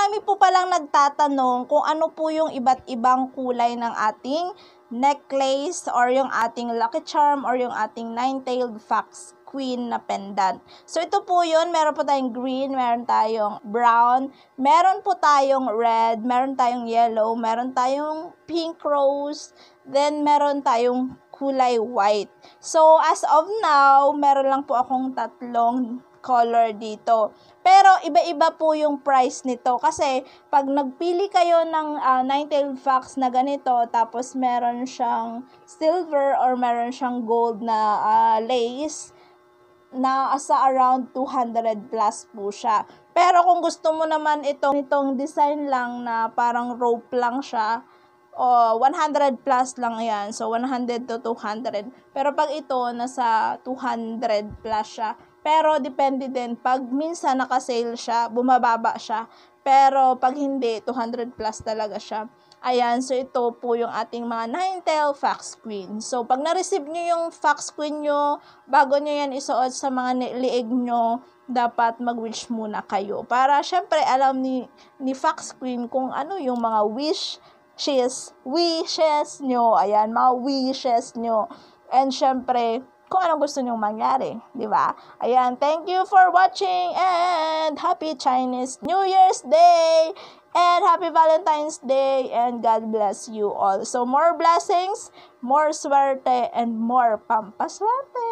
marami po palang nagtatanong kung ano po yung iba't ibang kulay ng ating necklace or yung ating lucky charm or yung ating nine-tailed fox queen na pendant. So, ito po yun. Meron po tayong green, meron tayong brown, meron po tayong red, meron tayong yellow, meron tayong pink rose, then meron tayong kulay white. So, as of now, meron lang po akong tatlong color dito. Pero, iba-iba po yung price nito. Kasi, pag nagpili kayo ng nine-tailed fox na ganito, tapos meron siyang silver or meron siyang gold na lace, na asa around 200 plus po siya. Pero kung gusto mo naman itong design lang na parang rope lang siya, 100 plus lang yan. So, 100 to 200. Pero pag ito, nasa 200 plus siya. Pero, depende din. Pag minsan nakasale siya, bumababa siya. Pero, pag hindi, 200 plus talaga siya. Ayan, so ito po yung ating mga nine-tail fox queen. So, pag na-receive nyo yung fox queen nyo, bago nyo yan isuot sa mga liig nyo, dapat mag-wish muna kayo. Para, syempre, alam ni fox queen kung ano yung mga wishes nyo. Ayan, mga wishes nyo. And, syempre, kung anong gusto nyong mangyari, di ba? Ayan, thank you for watching and Happy Chinese New Year's Day! And Happy Valentine's Day and God bless you all. So, more blessings, more swerte, and more pampaswerte.